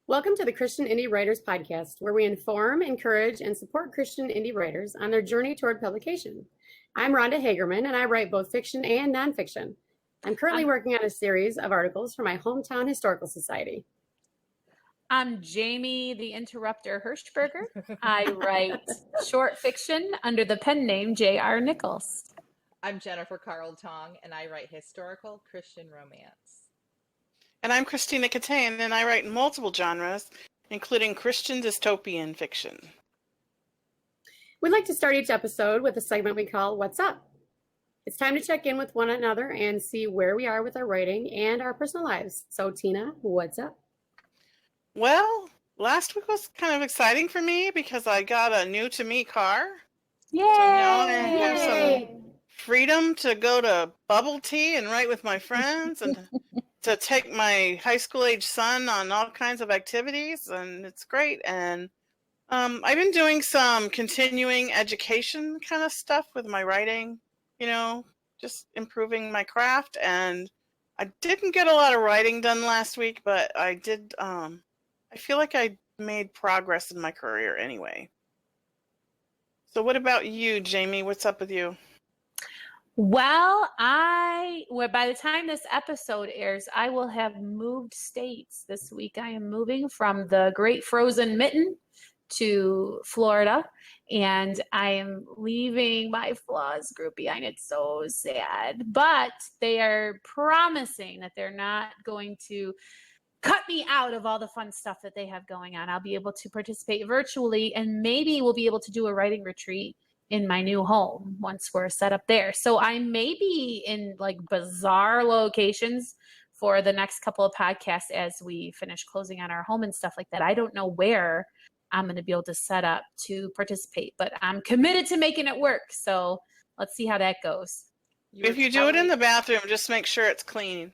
Welcome to the Christian Indie Writers Podcast, where we inform, encourage, and support Christian indie writers on their journey toward publication. I'm Rhonda Hagerman, and I write both fiction and nonfiction. I'm currently working on a series of articles for my hometown historical society. I'm Jamie the Interrupter Hirschberger. I write short fiction under the pen name J.R. Nichols. I'm Jennifer Carl Tong, and I write historical Christian romance. And I'm Christina Catane, and I write in multiple genres, including Christian dystopian fiction. We'd like to start each episode with a segment we call What's Up? It's time to check in with one another and see where we are with our writing and our personal lives. So, Tina, what's up? Well, last week was kind of exciting for me because I got a new-to-me car. Yay! So now I have some freedom to go to bubble tea and write with my friends and to take my high school age son on all kinds of activities, and it's great. And I've been doing some continuing education kind of stuff with my writing, just improving my craft. And I didn't get a lot of writing done last week, but I did. I feel like I made progress in my career anyway. So what about you, Jamie? What's up with you? Well, by the time this episode airs, I will have moved states this week. I am moving from the great frozen mitten to Florida, and I am leaving my Flaws group behind. It's so sad, but they are promising that they're not going to cut me out of all the fun stuff that they have going on. I'll be able to participate virtually, and maybe we'll be able to do a writing retreat in my new home once we're set up there. So I may be in like bizarre locations for the next couple of podcasts as we finish closing on our home and stuff like that. I don't know where I'm going to be able to set up to participate, but I'm committed to making it work. So let's see how that goes. If you do it in the bathroom, just make sure it's clean.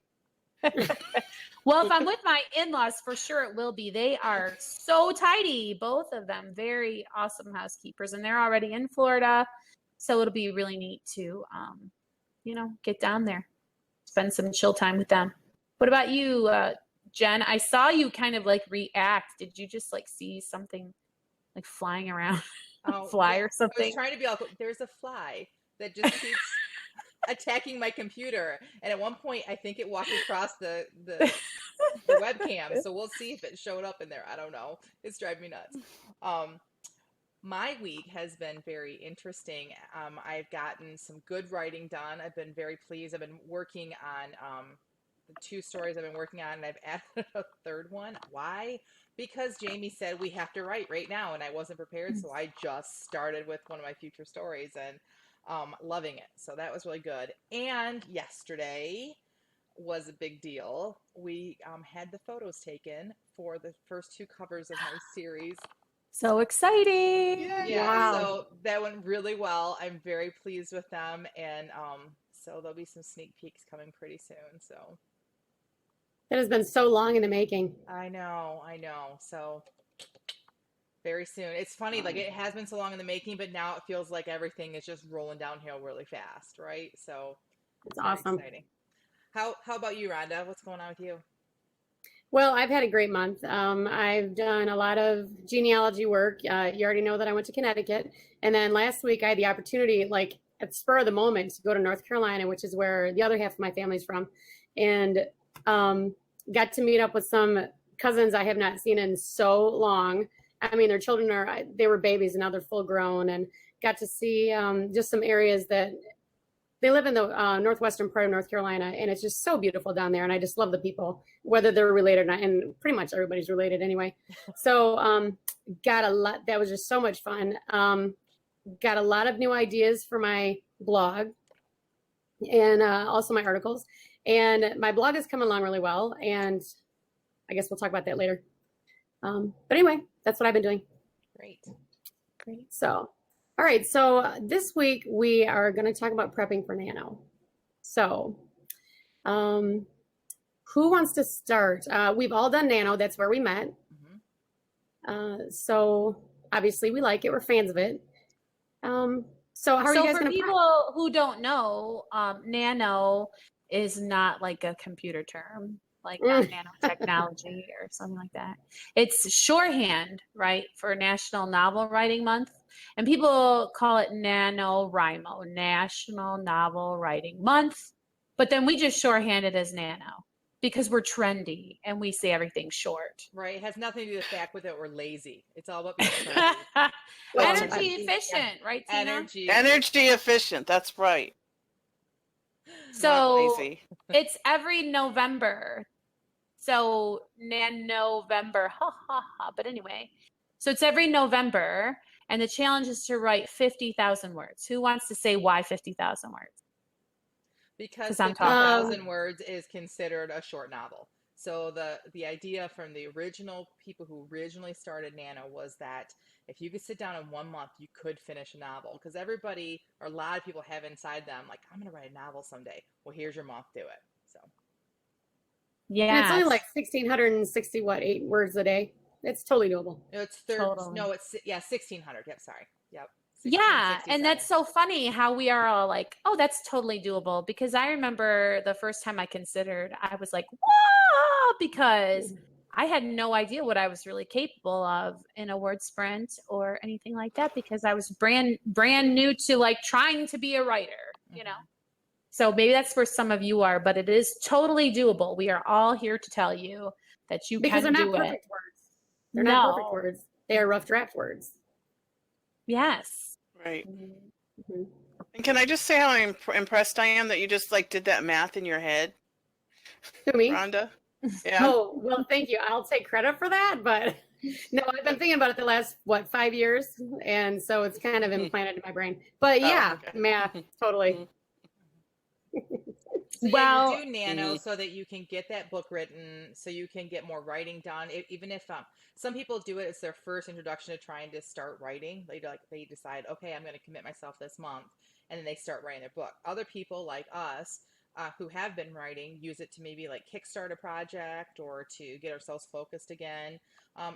Well, if I'm with my in-laws, for sure it will be. They are so tidy, both of them, very awesome housekeepers, and they're already in Florida, so it'll be really neat to, get down there, spend some chill time with them. What about you, Jen? I saw you kind of like react. Did you just like see something like flying around, fly or something? I was trying to be all, there's a fly that just keeps attacking my computer, and at one point I think it walked across the webcam, so we'll see if it showed up in there. I don't know, it's driving me nuts. My week has been very interesting. I've gotten some good writing done. I've been very pleased. I've been working on the 2 stories I've been working on, and I've added a 3rd one. Why? Because Jamie said we have to write right now, and I wasn't prepared, so I just started with one of my future stories, and loving it. So that was really good. And yesterday was a big deal. We had the photos taken for the first 2 covers of my series. So exciting. Yeah. Wow. So that went really well. I'm very pleased with them. And so there'll be some sneak peeks coming pretty soon. So That has been so long in the making. I know. So very soon. It's funny, like it has been so long in the making, but now it feels like everything is just rolling downhill really fast, right? So It's awesome. Exciting. How about you, Rhonda? What's going on with you? Well, I've had a great month. I've done a lot of genealogy work. You already know that I went to Connecticut. And then last week I had the opportunity, like at the spur of the moment, to go to North Carolina, which is where the other half of my family's from. And got to meet up with some cousins I have not seen in so long. I mean, their children they were babies and now they're full grown, and got to see just some areas that they live in the northwestern part of North Carolina. And it's just so beautiful down there. And I just love the people, whether they're related or not. And pretty much everybody's related anyway. So got a lot. That was just so much fun. Got a lot of new ideas for my blog and also my articles. And my blog is coming along really well. And I guess we'll talk about that later. But anyway, that's what I've been doing. Great. So, all right. So this week we are going to talk about prepping for Nano. So, who wants to start? We've all done Nano. That's where we met. So obviously we like it. We're fans of it. So how are you guys going to? For people who don't know, Nano is not like a computer term. like nanotechnology or something like that. It's shorthand, right, for National Novel Writing Month. And people call it NaNoWriMo, National Novel Writing Month. But then we just shorthand it as nano because we're trendy and we say everything short. Right. It has nothing to do with the fact that we're lazy. It's all about being trendy. Energy efficient, right, Tina? Energy efficient. That's right. Not So lazy. it's every November. So November, ha ha ha. But anyway, so it's every November, and the challenge is to write 50,000 words. Who wants to say why 50,000 words? Because I'm 50,000 words is considered a short novel. So the idea from the original people who originally started Nano was that if you could sit down in 1 month, you could finish a novel. Because everybody, or a lot of people have inside them, like, I'm going to write a novel someday. Well, here's your month, do it. So. Yeah. And it's only like 1,660, 8 words a day. It's totally doable. No, it's Totally. No, it's 1,600. Yep, sorry. Yep. Yeah, and that's so funny how we are all like, oh, that's totally doable. Because I remember the first time I considered, I was like, whoa, because I had no idea what I was really capable of in a word sprint or anything like that, because I was brand new to like trying to be a writer, you know? So maybe that's where some of you are, but it is totally doable. We are all here to tell you that you Because can they're do not it. perfect words. They're not perfect words. They are rough draft words. Yes. Right. Mm-hmm. And can I just say how impressed I am that you just like did that math in your head, To me? Rhonda? Yeah. Oh, well, thank you. I'll take credit for that, but no, I've been thinking about it the last, 5 years? And so it's kind of implanted in my brain. But yeah, okay. math, totally. So Well, you do Nano so that you can get that book written, so you can get more writing done. Even if some people do it as their first introduction to trying to start writing, they decide, okay, I'm going to commit myself this month, and then they start writing their book. Other people like us who have been writing use it to maybe like kickstart a project or to get ourselves focused again.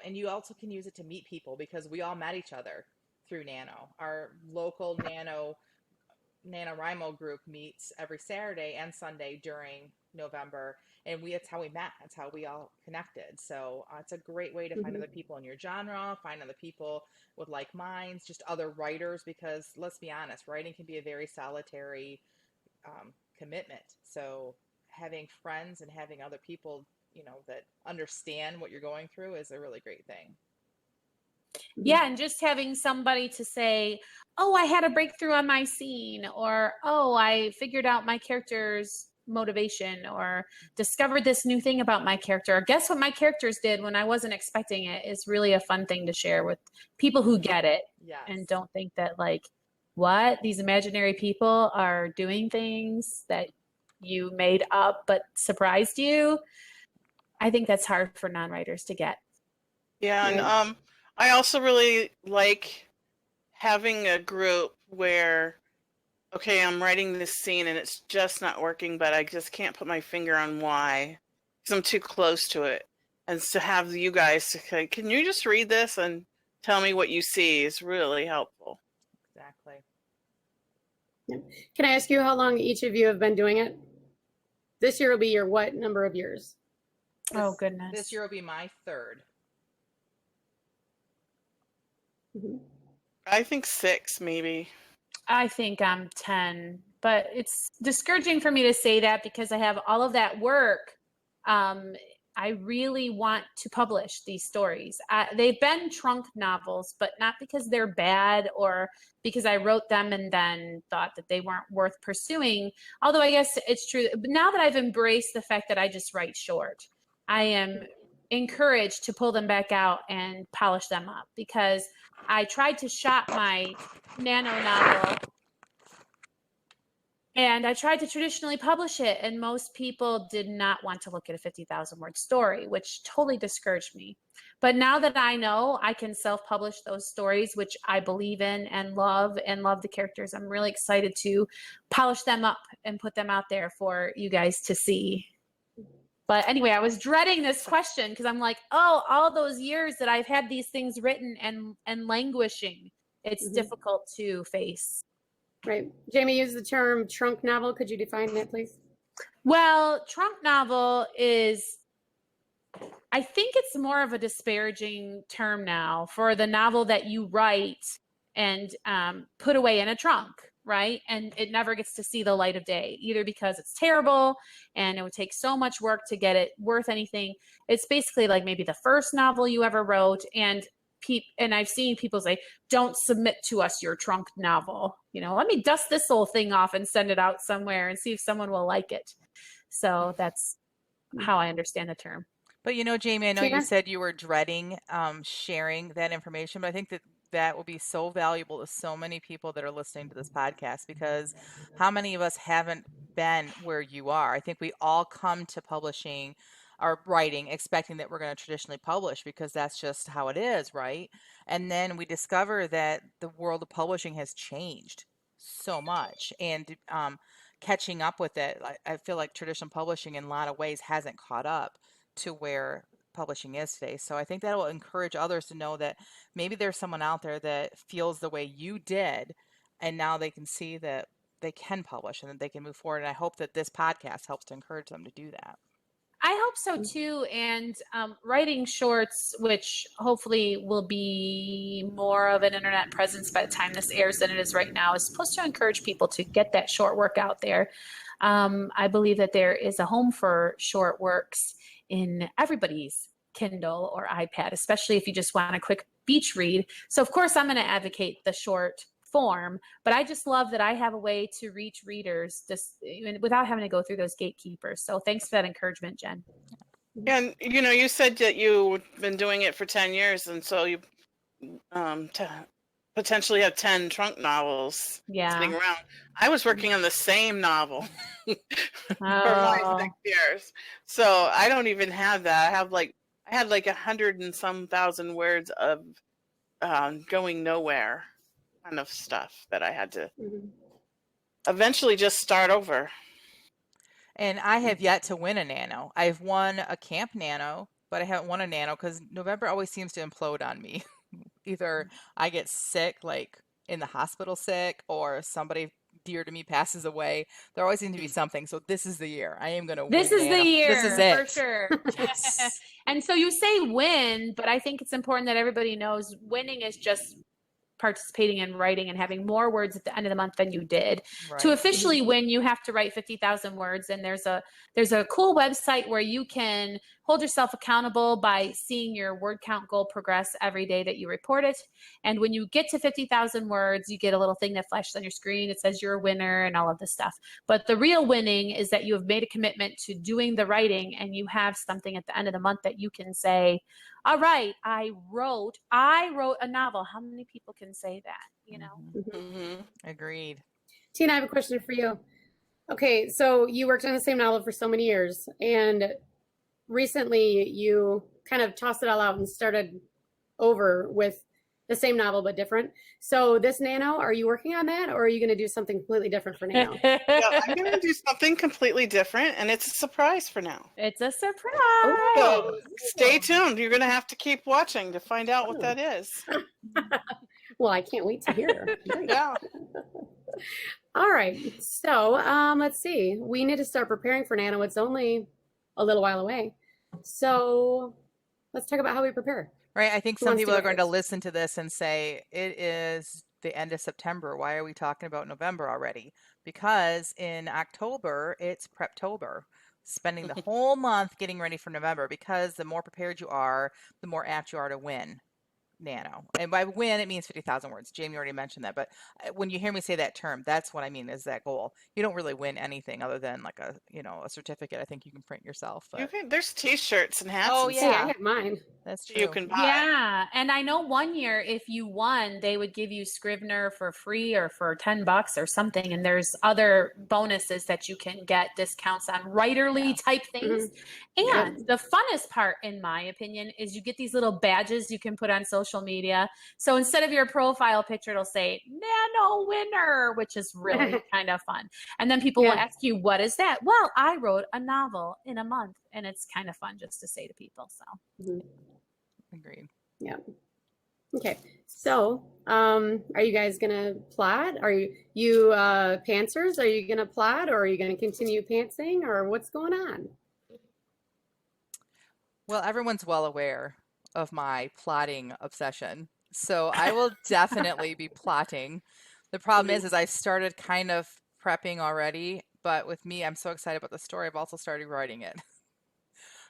And you also can use it to meet people, because we all met each other through Nano. Our local NaNoWriMo group meets every Saturday and Sunday during November, and that's how we met. That's how we all connected. So it's a great way to find other people in your genre, find other people with like minds, just other writers, because let's be honest, writing can be a very solitary commitment. So having friends and having other people, that understand what you're going through is a really great thing. Yeah, and just having somebody to say, oh, I had a breakthrough on my scene, or oh, I figured out my character's motivation, or discovered this new thing about my character, or guess what my characters did when I wasn't expecting it, is really a fun thing to share with people who get it. Yes. And don't think that like, what, these imaginary people are doing things that you made up but surprised you. I think that's hard for non-writers to get. Yeah, and I also really like having a group where, okay, I'm writing this scene and it's just not working, but I just can't put my finger on why, because I'm too close to it. And to have you guys say, can you just read this and tell me what you see, is really helpful. Exactly. Can I ask you how long each of you have been doing it? This year will be your what number of years? Oh, goodness. This year will be my third. I think 6, maybe. I think I'm 10, but it's discouraging for me to say that because I have all of that work. I really want to publish these stories. They've been trunk novels, but not because they're bad or because I wrote them and then thought that they weren't worth pursuing. Although I guess it's true. But now that I've embraced the fact that I just write short, I am encouraged to pull them back out and polish them up, because I tried to shop my Nano novel and I tried to traditionally publish it, and most people did not want to look at a 50,000 word story, which totally discouraged me. But now that I know I can self-publish those stories, which I believe in and love the characters, I'm really excited to polish them up and put them out there for you guys to see. But anyway, I was dreading this question because I'm like, oh, all those years that I've had these things written and languishing, it's difficult to face. Right. Jamie used the term trunk novel. Could you define that, please? Well, trunk novel is, I think it's more of a disparaging term now for the novel that you write and put away in a trunk, right? And it never gets to see the light of day, either because it's terrible and it would take so much work to get it worth anything. It's basically like maybe the first novel you ever wrote, and I've seen people say, don't submit to us your trunk novel. Let me dust this whole thing off and send it out somewhere and see if someone will like it. So that's how I understand the term. But Jamie, I know Tina? you said you were dreading sharing that information, but I think that will be so valuable to so many people that are listening to this podcast, because how many of us haven't been where you are? I think we all come to publishing or writing expecting that we're going to traditionally publish because that's just how it is, right? And then we discover that the world of publishing has changed so much, and catching up with it, I feel like traditional publishing in a lot of ways hasn't caught up to where publishing is today. So I think that will encourage others to know that maybe there's someone out there that feels the way you did, and now they can see that they can publish and that they can move forward. And I hope that this podcast helps to encourage them to do that. I hope so too. And writing shorts, which hopefully will be more of an internet presence by the time this airs than it is right now, is supposed to encourage people to get that short work out there. I believe that there is a home for short works in everybody's Kindle or iPad, especially if you just want a quick beach read. So of course I'm going to advocate the short form, but I just love that I have a way to reach readers just without having to go through those gatekeepers. So thanks for that encouragement, Jen. And you said that you've been doing it for 10 years, and so you potentially have 10 trunk novels sitting around. I was working on the same novel for my 6 years, so I don't even have that. I had like 100 and some thousand words of going nowhere kind of stuff that I had to eventually just start over. And I have yet to win a nano. I've won a camp nano, but I haven't won a nano because November always seems to implode on me. Either I get sick, like in the hospital sick, or somebody dear to me passes away. There always seems to be something. So this is the year. I am going to win. This is the year. This is it. For sure. Yes. And so you say win, but I think it's important that everybody knows winning is just participating in writing and having more words at the end of the month than you did. Right. To officially win, you have to write 50,000 words. And there's a cool website where you can hold yourself accountable by seeing your word count goal progress every day that you report it. And when you get to 50,000 words, you get a little thing that flashes on your screen. It says you're a winner and all of this stuff. But the real winning is that you have made a commitment to doing the writing, and you have something at the end of the month that you can say, all right, I wrote a novel. How many people can say that, Agreed. Tina, I have a question for you. Okay, so you worked on the same novel for so many years, and recently you kind of tossed it all out and started over with the same novel but different. So this Nano, are you working on that, or are you going to do something completely different for Nano? Yeah, I'm going to do something completely different, and it's a surprise for now. It's a surprise. So stay tuned. You're going to have to keep watching to find out what that is. Well, I can't wait to hear. Yeah. All right. So let's see. We need to start preparing for Nano. It's only a little while away. So let's talk about how we prepare. Right. I think some people are going to listen to this and say, it is the end of September. Why are we talking about November already? Because in October, it's Preptober, spending the whole month getting ready for November, because the more prepared you are, the more apt you are to win Nano. And by win, it means 50,000 words. Jamie already mentioned that. But when you hear me say that term, that's what I mean, is that goal. You don't really win anything other than like a certificate I think you can print yourself. But... there's t-shirts and hats. Oh, yeah. I have mine. That's true. You can buy. Yeah. And I know one year, if you won, they would give you Scrivener for free or for $10 or something. And there's other bonuses that you can get, discounts on writerly type things. And the funnest part, in my opinion, is you get these little badges you can put on social media. So instead of your profile picture, it'll say Nano winner, which is really kind of fun. And then people will ask you, what is that? Well, I wrote a novel in a month, and it's kind of fun just to say to people. So Agreed. Yeah. Okay. So, are you guys gonna plot? Are you pantsers? Are you gonna plot, or are you gonna continue pantsing, or what's going on? Well, everyone's well aware of my plotting obsession, so I will definitely be plotting. The problem is I started kind of prepping already, but with me, I'm so excited about the story, I've also started writing it.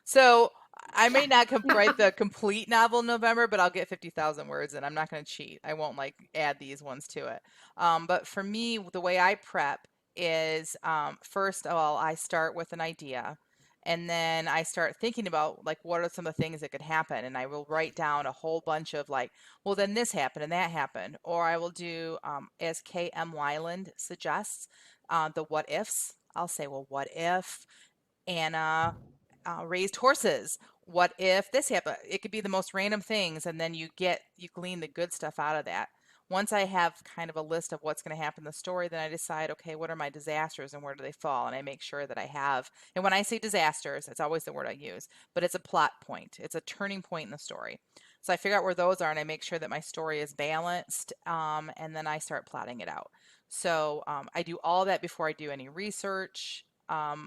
So I may not write the complete novel in November, but I'll get 50,000 words, and I'm not going to cheat. I won't like add these ones to it. But for me, the way I prep is first of all, I start with an idea. And then I start thinking about like what are some of the things that could happen, and I will write down a whole bunch of like, well, then this happened and that happened, or I will do as K.M. Weiland suggests, the what ifs. I'll say, well, what if Anna raised horses? What if this happened? It could be the most random things, and then you glean the good stuff out of that. Once I have kind of a list of what's going to happen in the story, then I decide, okay, what are my disasters and where do they fall? And I make sure that I have, and when I say disasters, that's always the word I use, but it's a plot point. It's a turning point in the story. So I figure out where those are and I make sure that my story is balanced, and then I start plotting it out. So I do all that before I do any research,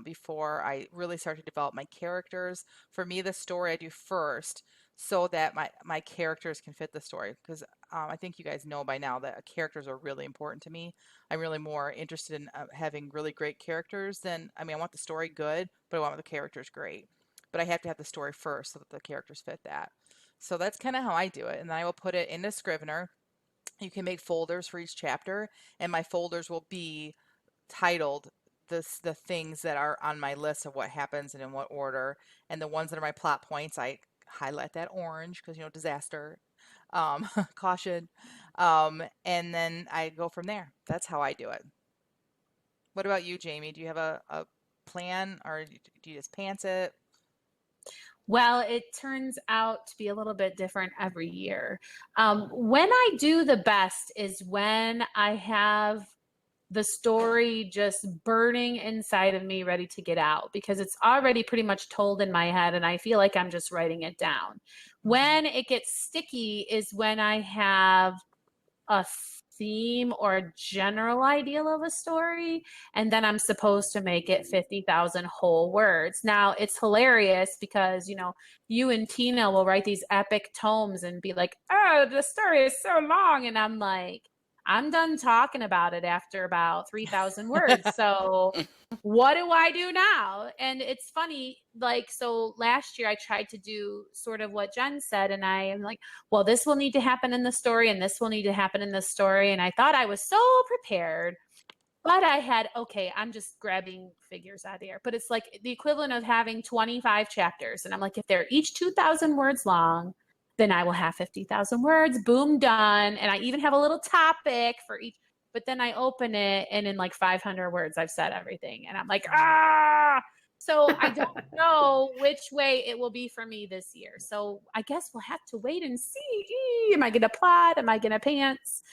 before I really start to develop my characters. For me, the story I do first so that my characters can fit the story. Because I think you guys know by now that characters are really important to me. I'm really more interested in having really great characters than, I mean, I want the story good, but I want the characters great. But I have to have the story first so that the characters fit that. So that's kind of how I do it. And then I will put it into Scrivener. You can make folders for each chapter, and my folders will be titled the things that are on my list of what happens and in what order, and the ones that are my plot points, I highlight that orange because disaster, caution, and then I go from there. That's how I do it. What about you, Jamie? Do you have a plan, or do you just pants it? Well, it turns out to be a little bit different every year. When I do the best is when I have the story just burning inside of me, ready to get out, because it's already pretty much told in my head and I feel like I'm just writing it down. When it gets sticky is when I have a theme or a general idea of a story, and then I'm supposed to make it 50,000 whole words. Now, it's hilarious because, you and Tina will write these epic tomes and be like, oh, the story is so long. And I'm like, I'm done talking about it after about 3,000 words. So what do I do now? And it's funny, like, so last year I tried to do sort of what Jen said, and I am like, well, this will need to happen in the story, and this will need to happen in the story. And I thought I was so prepared, but okay, I'm just grabbing figures out of the air. But it's like the equivalent of having 25 chapters. And I'm like, if they're each 2,000 words long, then I will have 50,000 words, boom, done. And I even have a little topic for each. But then I open it, and in like 500 words, I've said everything. And I'm like, ah. So I don't know which way it will be for me this year. So I guess we'll have to wait and see. Am I going to plot? Am I going to pants?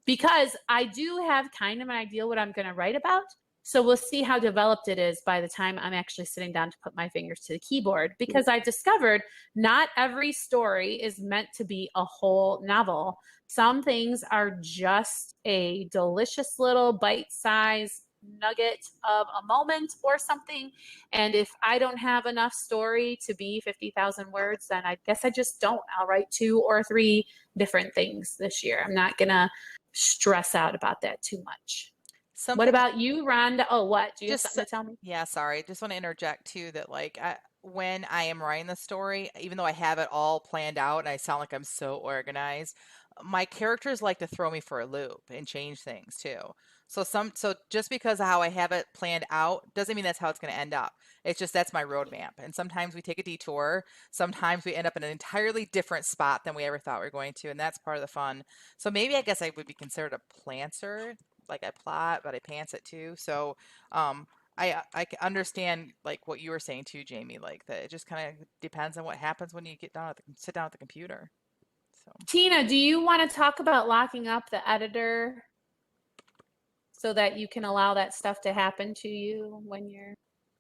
Because I do have kind of an idea what I'm going to write about. So we'll see how developed it is by the time I'm actually sitting down to put my fingers to the keyboard, because I discovered not every story is meant to be a whole novel. Some things are just a delicious little bite-sized nugget of a moment or something. And if I don't have enough story to be 50,000 words, then I guess I just don't. I'll write 2 or 3 different things this year. I'm not going to stress out about that too much. What about you, Rhonda? Oh, what? Do you have something to tell me? Yeah, sorry. Just want to interject too that like when I am writing the story, even though I have it all planned out and I sound like I'm so organized, my characters like to throw me for a loop and change things too. So just because of how I have it planned out doesn't mean that's how it's going to end up. It's just that's my roadmap. And sometimes we take a detour. Sometimes we end up in an entirely different spot than we ever thought we were going to, and that's part of the fun. So maybe I guess I would be considered a planter. Like I plot, but I pants it too. So I can understand like what you were saying too, Jamie. Like that it just kind of depends on what happens when you sit down at the computer. So Tina, do you want to talk about locking up the editor so that you can allow that stuff to happen to you when you're?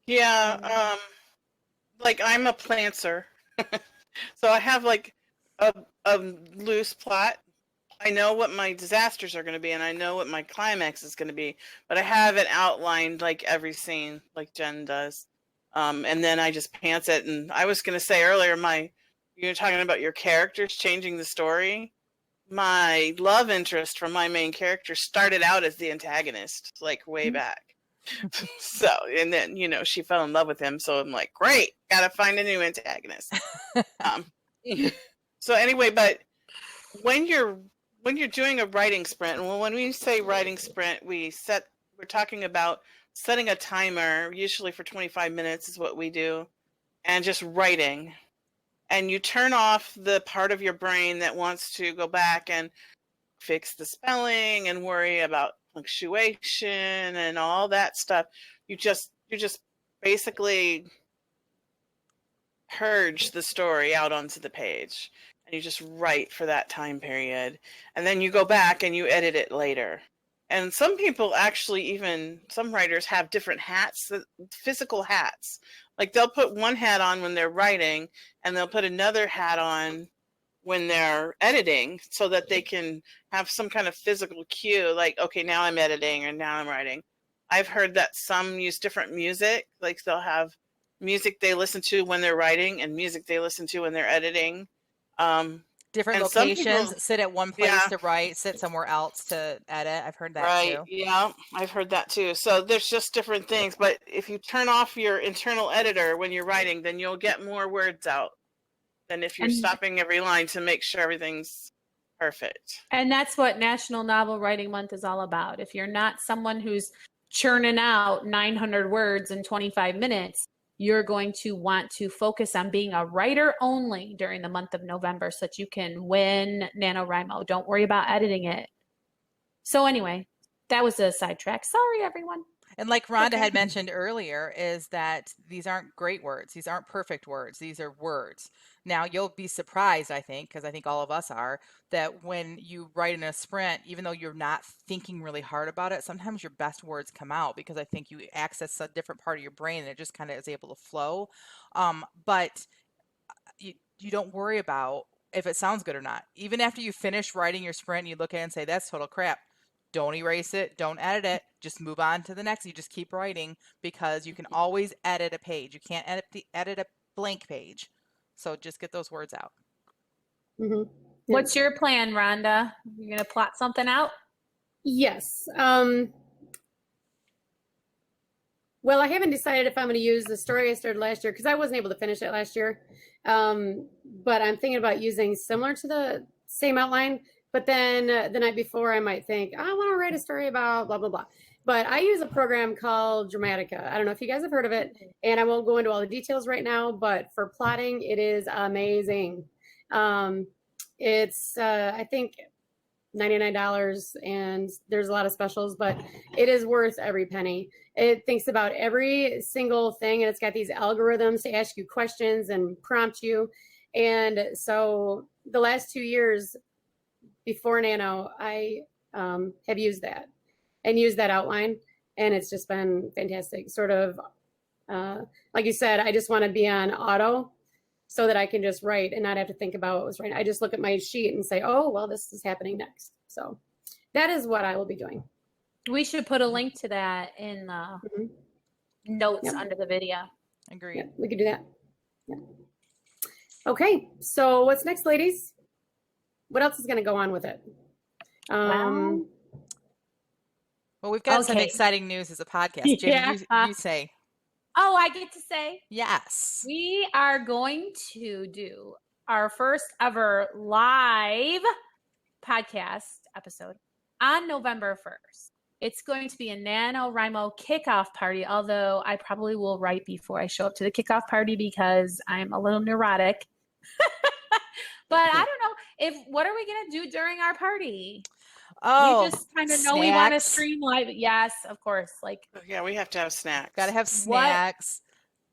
Yeah, like I'm a planter. So I have like a loose plot. I know what my disasters are going to be, and I know what my climax is going to be, but I haven't outlined like every scene like Jen does. And then I just pants it. And I was going to say earlier, you were talking about your characters changing the story. My love interest from my main character started out as the antagonist, like way back. So, and then, she fell in love with him. So I'm like, great, gotta find a new antagonist. So anyway, but when you're doing a writing sprint, and when we say writing sprint, we're talking about setting a timer, usually for 25 minutes is what we do, and just writing. And you turn off the part of your brain that wants to go back and fix the spelling and worry about punctuation and all that stuff. You just basically purge the story out onto the page, and you just write for that time period. And then you go back and you edit it later. And some people actually, some writers have different hats, physical hats. Like they'll put one hat on when they're writing, and they'll put another hat on when they're editing, so that they can have some kind of physical cue, like, okay, now I'm editing or now I'm writing. I've heard that some use different music, like they'll have music they listen to when they're writing and music they listen to when they're editing. Different and locations, sit at one place Yeah. to write, sit somewhere else to edit. I've heard that Right. too. Yeah, I've heard that too. So there's just different things. But if you turn off your internal editor when you're writing, then you'll get more words out than if you're And- stopping every line to make sure everything's perfect. And that's what National Novel Writing Month is all about. If you're not someone who's churning out 900 words in 25 minutes, you're going to want to focus on being a writer only during the month of November so that you can win NaNoWriMo. Don't worry about editing it. So anyway, that was a sidetrack. Sorry, everyone. And like Rhonda had mentioned earlier, is that these aren't great words. These aren't perfect words. These are words. Now, you'll be surprised, I think, because I think all of us are, that when you write in a sprint, even though you're not thinking really hard about it, sometimes your best words come out because I think you access a different part of your brain and it just kind of is able to flow. But you don't worry about if it sounds good or not. Even after you finish writing your sprint, you look at it and say, that's total crap. Don't erase it. Don't edit it. Just move on to the next. You just keep writing because you can always edit a page. You can't edit a blank page. So just get those words out. Mhm. What's your plan, Rhonda? You're going to plot something out? Yes. Well, I haven't decided if I'm going to use the story I started last year because I wasn't able to finish it last year. But I'm thinking about using similar to the same outline. But then the night before, I might think, I want to write a story about blah, blah, blah. But I use a program called Dramatica. I don't know if you guys have heard of it, and I won't go into all the details right now, but for plotting, it is amazing. It's, I think, $99, and there's a lot of specials, but it is worth every penny. It thinks about every single thing, and it's got these algorithms to ask you questions and prompt you. And so the last 2 years before Nano, I have used that and used that outline, and it's just been fantastic. Sort of, like you said, I just want to be on auto so that I can just write and not have to think about what was writing. I just look at my sheet and say, oh, well, this is happening next. So that is what I will be doing. We should put a link to that in the notes under the video. Agreed. Yeah, we could do that. Yeah. Okay, so what's next, ladies? What else is going to go on with it? Well, we've got some exciting news as a podcast. Jamie, you say. Oh, I get to say? Yes. We are going to do our first ever live podcast episode on November 1st. It's going to be a NaNoWriMo kickoff party, although I probably will write before I show up to the kickoff party because I'm a little neurotic. But I don't know, what are we going to do during our party? Oh, we just kind of know we want to stream live. Yes, of course. Yeah, we have to have snacks. Got to have snacks.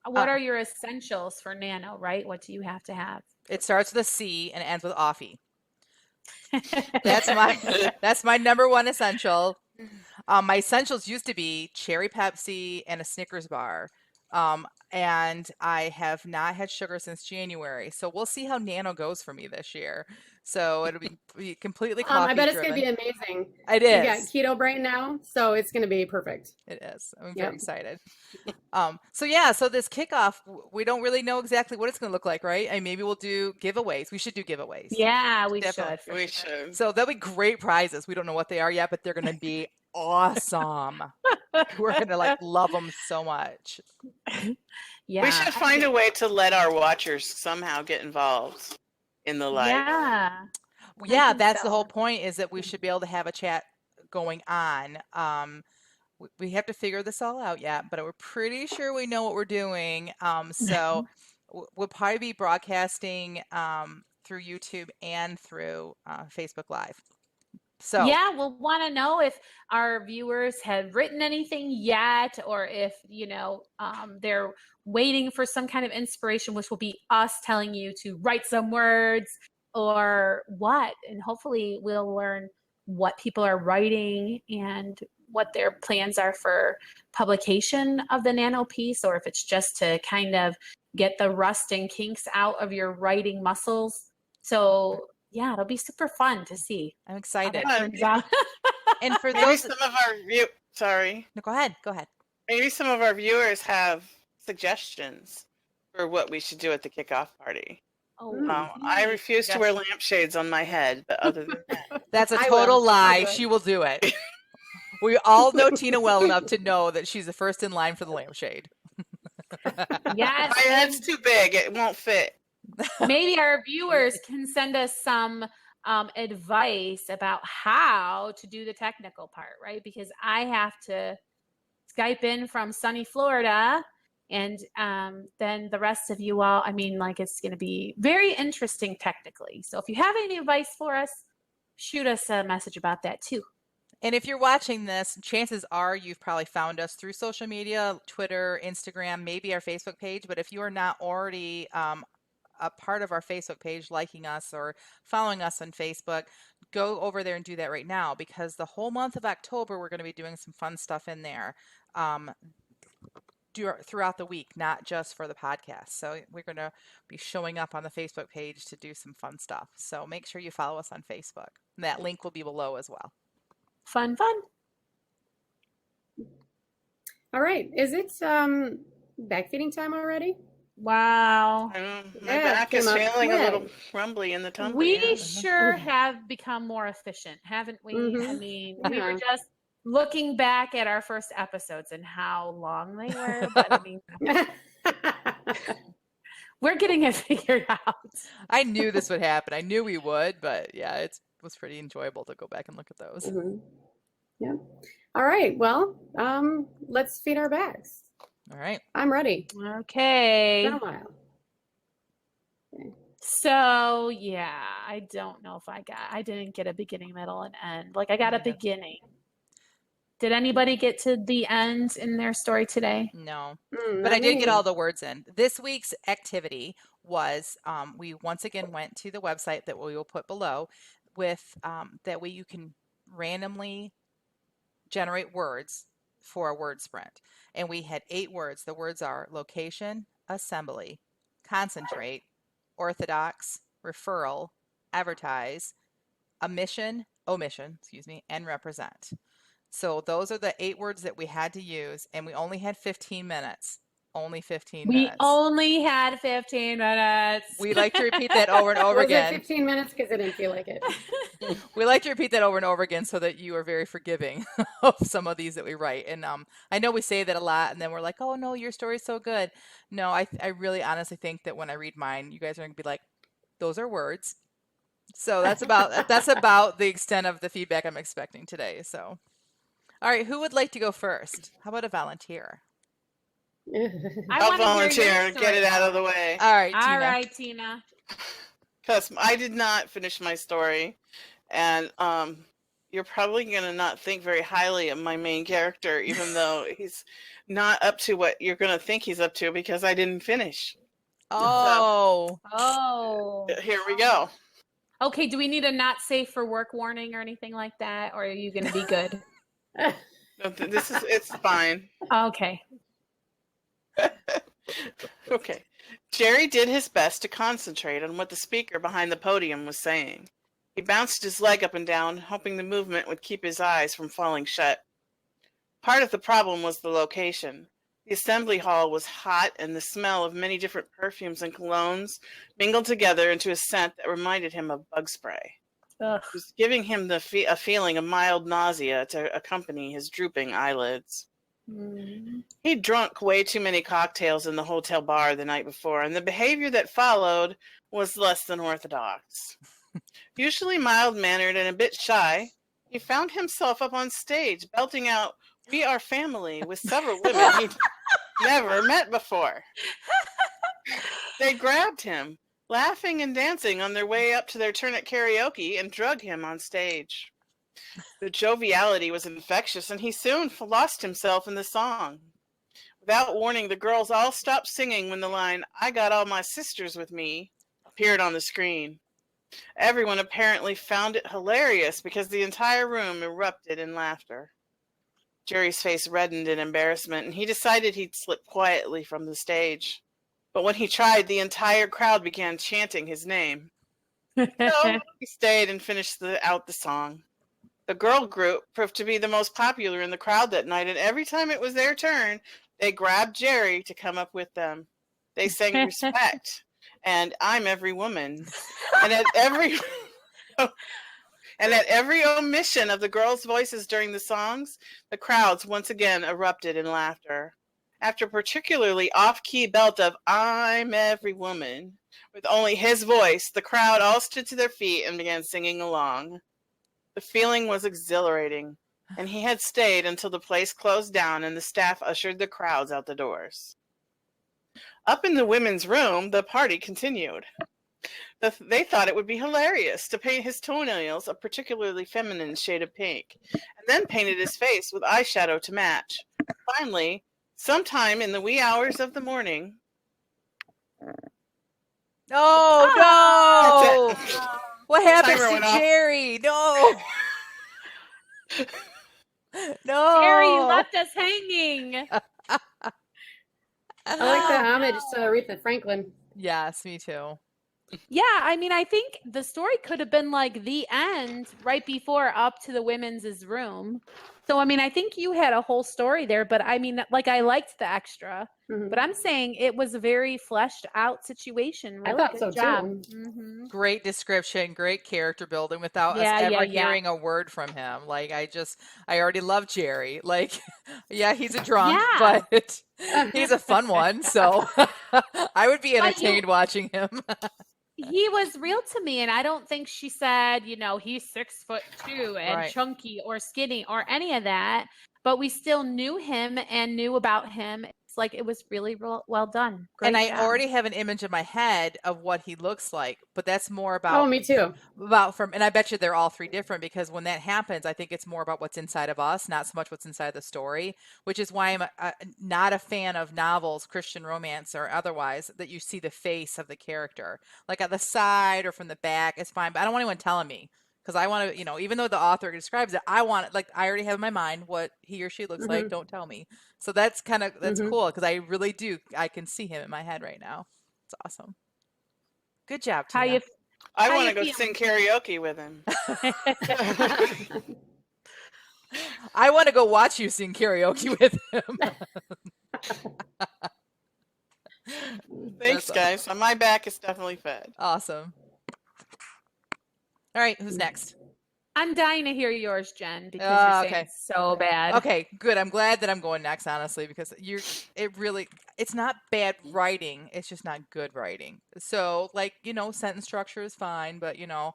What are your essentials for Nano, right? What do you have to have? It starts with a C and ends with offie. That's my number one essential. My essentials used to be cherry Pepsi and a Snickers bar. and I have not had sugar since January. So we'll see how Nano goes for me this year. So it'll be completely coffee I bet it's driven. going to be amazing. It You got is. keto brain now, so it's going to be perfect. It is. I'm Yep. very excited. So this kickoff, we don't really know exactly what it's going to look like, right? And maybe we'll do giveaways. We should do giveaways. Yeah, we Definitely. should. We should. So there'll be great prizes. We don't know what they are yet, but they're going to be awesome. We're going to like love them so much. Yeah. We should find a way to let our watchers somehow get involved in the live. Yeah. Yeah, think that's the so. whole point, is that we should be able to have a chat going on. We have to figure this all out yet, but we're pretty sure we know what we're doing. So we'll probably be broadcasting through YouTube and through Facebook Live. So Yeah, we'll want to know if our viewers have written anything yet, or if, they're waiting for some kind of inspiration, which will be us telling you to write some words or what. And hopefully we'll learn what people are writing and what their plans are for publication of the Nano piece, or if it's just to kind of get the rust and kinks out of your writing muscles. So yeah, it'll be super fun to see I'm how excited. that turns out. And for Maybe those, some of our no, go ahead. maybe some of our viewers have suggestions for what we should do at the kickoff party. Oh, I refuse to wear lampshades on my head, but other than that, That's a I total will. lie. I'll do it. She will do it. We all know Tina well enough to know that she's the first in line for the lampshade. yes. my head's too big; it won't fit. Maybe our viewers can send us some advice about how to do the technical part, right? Because I have to Skype in from sunny Florida, and then the rest of you all, it's going to be very interesting technically. So if you have any advice for us, shoot us a message about that too. And if you're watching this, chances are you've probably found us through social media, Twitter, Instagram, maybe our Facebook page. But if you are not already a part of our Facebook page, liking us or following us on Facebook, go over there and do that right now, because the whole month of October, we're going to be doing some fun stuff in there throughout the week, not just for the podcast. So we're going to be showing up on the Facebook page to do some fun stuff. So make sure you follow us on Facebook. And that link will be below as well. Fun. All right. Is it backfeeding time already? Wow. I know, my Yeah, back came is up feeling a quick. little rumbly in the tummy. We sure have become more efficient, haven't we? Mhm. We Yeah. were just looking back at our first episodes and how long they were, but we're getting it figured out. I knew this would happen. I knew we would, but yeah, it was pretty enjoyable to go back and look at those. Mhm. Yeah. All right. Well, let's feed our bags. All right. I'm ready. Okay. Been a while. So yeah, I don't know if I didn't get a beginning, middle, and end. Like I got a Yeah. beginning. Did anybody get to the end in their story today? No. Mm, But not I did me. get all the words in. This week's activity was we once again went to the website that we will put below with that way you can randomly generate words for a word sprint. And we had 8 words. The words are location, assembly, concentrate, orthodox, referral, advertise, omission, and represent. So those are the 8 words that we had to use, and we only had 15 minutes. Only 15 We minutes. only had 15 minutes. We like to repeat that over and over Was again. it 15 minutes? Because I didn't feel like it. We like to repeat that over and over again so that you are very forgiving of some of these that we write. And I know we say that a lot, and then we're like, oh, no, your story's so good. No, I really honestly think that when I read mine, you guys are going to be like, those are words. So that's about the extent of the feedback I'm expecting today. So, all right, who would like to go first? How about a volunteer? I'll volunteer. Get it out of the way. All right, Tina. All right, Tina. Because I did not finish my story, and you're probably going to not think very highly of my main character, even though he's not up to what you're going to think he's up to, because I didn't finish. Oh. Here we go. Okay, do we need a not safe for work warning or anything like that, or are you going to be good? It's fine. Okay. Okay. Jerry did his best to concentrate on what the speaker behind the podium was saying. He bounced his leg up and down, hoping the movement would keep his eyes from falling shut. Part of the problem was the location. The assembly hall was hot, and the smell of many different perfumes and colognes mingled together into a scent that reminded him of bug spray. Ugh. It was giving him a feeling of mild nausea to accompany his drooping eyelids. He'd drunk way too many cocktails in the hotel bar the night before, and the behavior that followed was less than orthodox. Usually mild-mannered and a bit shy, he found himself up on stage belting out "We Are Family" with several women he'd never met before. They grabbed him, laughing and dancing on their way up to their turn at karaoke, and drug him on stage. The joviality was infectious, and he soon lost himself in the song. Without warning, the girls all stopped singing when the line, "I got all my sisters with me," appeared on the screen. Everyone apparently found it hilarious because the entire room erupted in laughter. Jerry's face reddened in embarrassment, and he decided he'd slip quietly from the stage. But when he tried, the entire crowd began chanting his name. So he stayed and finished out the song. The girl group proved to be the most popular in the crowd that night, and every time it was their turn, they grabbed Jerry to come up with them. They sang "Respect" and "I'm Every Woman." And at every omission of the girls' voices during the songs, the crowds once again erupted in laughter. After a particularly off-key belt of "I'm Every Woman," with only his voice, the crowd all stood to their feet and began singing along. The feeling was exhilarating, and he had stayed until the place closed down and the staff ushered the crowds out the doors. Up in the women's room, the party continued. They thought it would be hilarious to paint his toenails a particularly feminine shade of pink, and then painted his face with eyeshadow to match. Finally, sometime in the wee hours of the morning... Oh, That's no! What happens Timer to went off. Jerry? No! No! Jerry left us hanging. I like the homage to Aretha Franklin. Yes, me too. Yeah, I mean, I think the story could have been like the end right before up to the women's room. So, I mean, I think you had a whole story there, but I mean, like, I liked the extra, but I'm saying it was a very fleshed out situation. Really I thought good so job. too. Great description, great character building without us ever hearing a word from him. Like, I already love Jerry. Like, yeah, he's a drunk, but he's a fun one. So I would be entertained watching him. He was real to me, and I don't think she said, you know, he's 6'2" and chunky or skinny or any of that, but we still knew him and knew about him. It's like it was really well done. Great And I job. already have an image in my head of what he looks like, but that's more about. Oh, me too. And I bet you they're all three different, because when that happens, I think it's more about what's inside of us, not so much what's inside the story, which is why I'm not a fan of novels, Christian romance or otherwise, that you see the face of the character. Like at the side or from the back is fine, but I don't want anyone telling me, because I want to, you know, even though the author describes it, I want it, like, I already have in my mind what he or she looks like. Don't tell me. So that's cool, because I really do. I can see him in my head right now. It's awesome. Good job, Tina. I want to go sing karaoke with him. I want to go watch you sing karaoke with him. Thanks, guys. My back is definitely fed. Awesome. All right, who's next? I'm dying to hear yours, Jen, because you're saying so bad. Okay, good. I'm glad that I'm going next, honestly, because it's not bad writing. It's just not good writing. So, like, you know, sentence structure is fine, but, you know.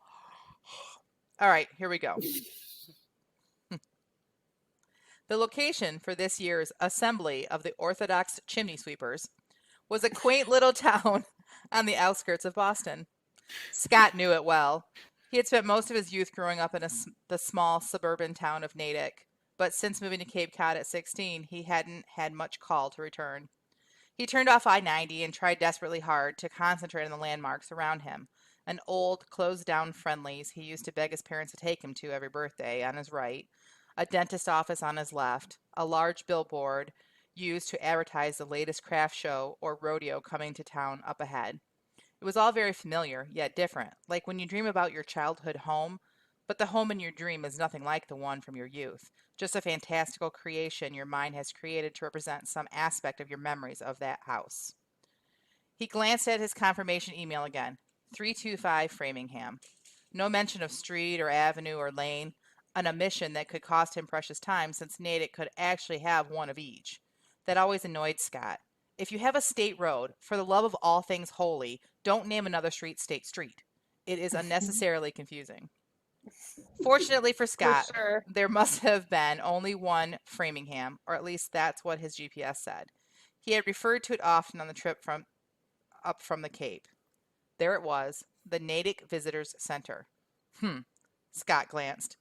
All right, here we go. The location for this year's Assembly of the Orthodox Chimney Sweepers was a quaint little town on the outskirts of Boston. Scott knew it well. He had spent most of his youth growing up in the small suburban town of Natick, but since moving to Cape Cod at 16, he hadn't had much call to return. He turned off I-90 and tried desperately hard to concentrate on the landmarks around him. An old, closed-down Friendly's he used to beg his parents to take him to every birthday on his right, a dentist office on his left, a large billboard used to advertise the latest craft show or rodeo coming to town up ahead. It was all very familiar, yet different, like when you dream about your childhood home, but the home in your dream is nothing like the one from your youth, just a fantastical creation your mind has created to represent some aspect of your memories of that house. He glanced at his confirmation email again. 325 Framingham. No mention of street or avenue or lane, an omission that could cost him precious time since Natick could actually have one of each. That always annoyed Scott. If you have a state road, for the love of all things holy, don't name another street State Street. It is unnecessarily confusing. Fortunately for Scott, sure. there must have been only one Framingham, or at least that's what his GPS said. He had referred to it often on the trip up from the Cape. There it was, the Natick Visitors Center. Scott glanced.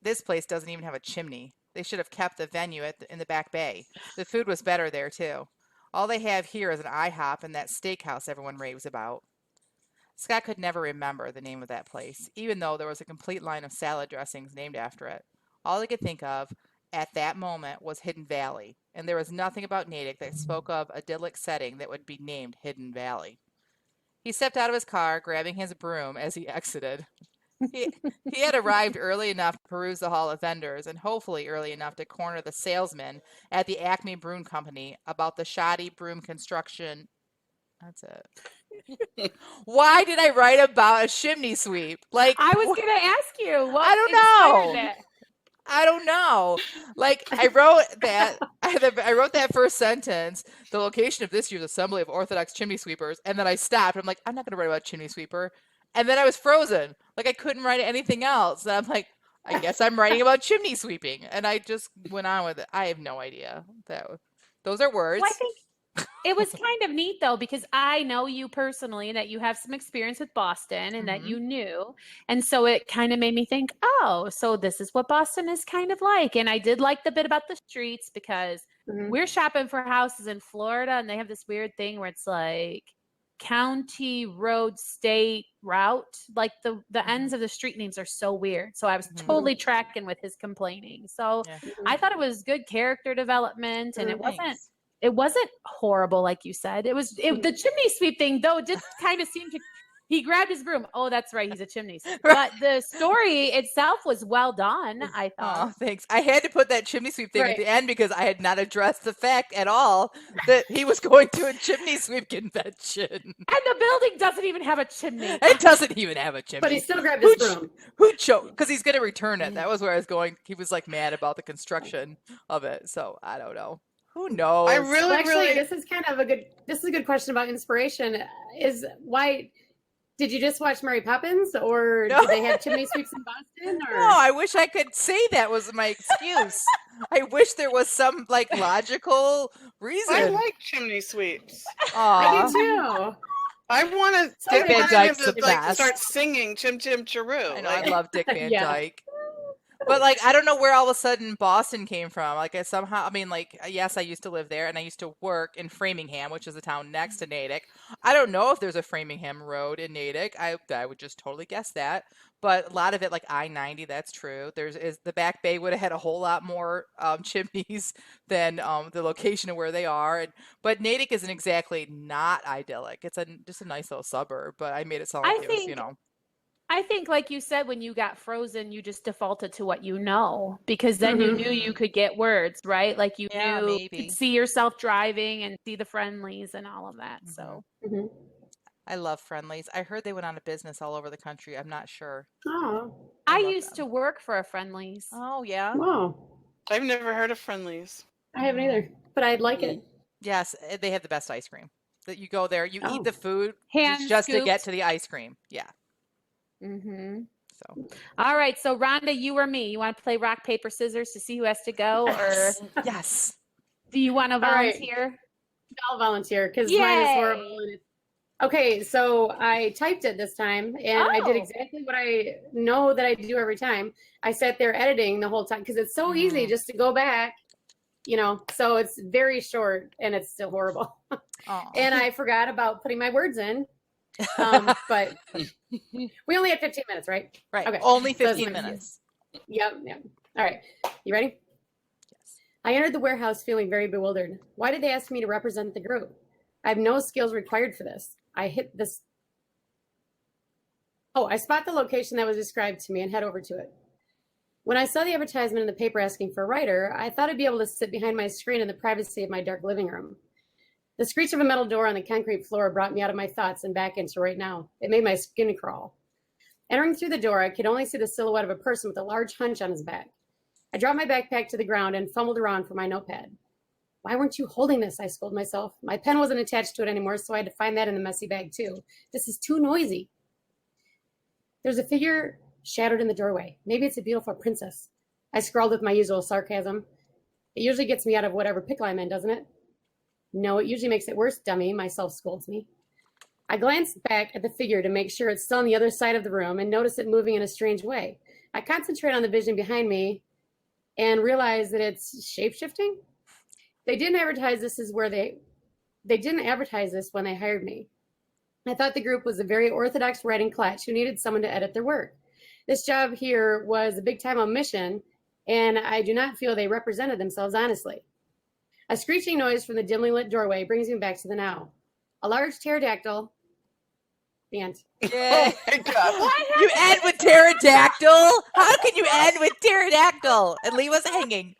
This place doesn't even have a chimney. They should have kept the venue in the back bay. The food was better there, too. All they have here is an IHOP and that steakhouse everyone raves about. Scott could never remember the name of that place, even though there was a complete line of salad dressings named after it. All he could think of at that moment was Hidden Valley, and there was nothing about Natick that spoke of a idyllic setting that would be named Hidden Valley. He stepped out of his car, grabbing his broom as he exited. He had arrived early enough to peruse the hall of vendors, and hopefully early enough to corner the salesman at the Acme Broom Company about the shoddy broom construction. That's it. Why did I write about a chimney sweep? Like, I was going to ask you. What I don't know. inspired that? I don't know. Like, I wrote that. I wrote that first sentence. The location of this year's Assembly of Orthodox Chimney Sweepers, and then I stopped. I'm like, I'm not going to write about chimney sweeper. And then I was frozen. Like, I couldn't write anything else. And I'm like, I guess I'm writing about chimney sweeping. And I just went on with it. I have no idea. Those are words. Well, I think it was kind of neat, though, because I know you personally, that you have some experience with Boston and that you knew. And so it kind of made me think, oh, so this is what Boston is kind of like. And I did like the bit about the streets because we're shopping for houses in Florida and they have this weird thing where it's like county, road, state, route. Like the ends of the street names are so weird. So I was totally tracking with his complaining. So I thought it was good character development, and it wasn't horrible, like you said. The chimney sweep thing, though, did kind of seem to. He grabbed his broom. Oh, that's right. He's a chimney sweep. But the story itself was well done, I thought. Oh, thanks. I had to put that chimney sweep thing at the end because I had not addressed the fact at all that he was going to a chimney sweep convention. And the building doesn't even have a chimney. It doesn't even have a chimney. But he still grabbed his broom. Who chose? Because he's going to return it. That was where I was going. He was like mad about the construction of it. So I don't know. Who knows? I really, this is kind of a good question about inspiration. Is why did you just watch Mary Poppins, or did they have chimney sweeps in Boston? Or? No, I wish I could say that was my excuse. I wish there was some like logical reason. I like chimney sweeps. I do too. I want to Dick Van Dyke's the best. Start singing Chim Chim Chiroo. I know, I love Dick Van Dyke. But like, I don't know where all of a sudden Boston came from. Like, yes, I used to live there, and I used to work in Framingham, which is a town next to Natick. I don't know if there's a Framingham Road in Natick. I would just totally guess that. But a lot of it, like I-90, that's true. The Back Bay would have had a whole lot more chimneys than the location of where they are. But Natick isn't exactly not idyllic. It's just a nice little suburb. But I made it sound like it was, you know. I think, like you said, when you got frozen, you just defaulted to what you know, because then you knew you could get words, right? Like you knew you could see yourself driving and see the Friendlies and all of that. So I love Friendlies. I heard they went out of business all over the country. I'm not sure. Oh, I used to work for a Friendlies. Oh, yeah? Wow. I've never heard of Friendlies. I haven't either, but I'd like it. Yes, they have the best ice cream. That you go there, you eat the food Hand just to scooped. get to the ice cream. Yeah. So, all right. So, Rhonda, you or me? You want to play rock, paper, scissors to see who has to go? Or yes. Do you want to volunteer? Right. I'll volunteer because mine is horrible. Okay, so I typed it this time, and I did exactly what I know that I do every time. I sat there editing the whole time because it's so easy just to go back, so it's very short, and it's still horrible. And I forgot about putting my words in. But we only had 15 minutes, right? Right. Okay. Only 15 minutes. Yep. All right. You ready? Yes. I entered the warehouse feeling very bewildered. Why did they ask me to represent the group? I have no skills required for this. I hit this. Oh, I spot the location that was described to me and head over to it. When I saw the advertisement in the paper asking for a writer, I thought I'd be able to sit behind my screen in the privacy of my dark living room. The screech of a metal door on the concrete floor brought me out of my thoughts and back into right now. It made my skin crawl. Entering through the door, I could only see the silhouette of a person with a large hunch on his back. I dropped my backpack to the ground and fumbled around for my notepad. Why weren't you holding this? I scolded myself. My pen wasn't attached to it anymore, so I had to find that in the messy bag too. This is too noisy. There's a figure shadowed in the doorway. Maybe it's a beautiful princess. I scrawled with my usual sarcasm. It usually gets me out of whatever pickle I'm in, doesn't it? No, it usually makes it worse, dummy, myself scolds me. I glanced back at the figure to make sure it's still on the other side of the room and notice it moving in a strange way. I concentrate on the vision behind me and realize that it's shape-shifting. They didn't advertise this when they hired me. I thought the group was a very orthodox writing clutch who needed someone to edit their work. This job here was a big-time omission, and I do not feel they represented themselves honestly. A screeching noise from the dimly lit doorway brings me back to the now. A large pterodactyl. The end. Yeah. Oh my God. You end with pterodactyl? How can you end with pterodactyl and leave us hanging?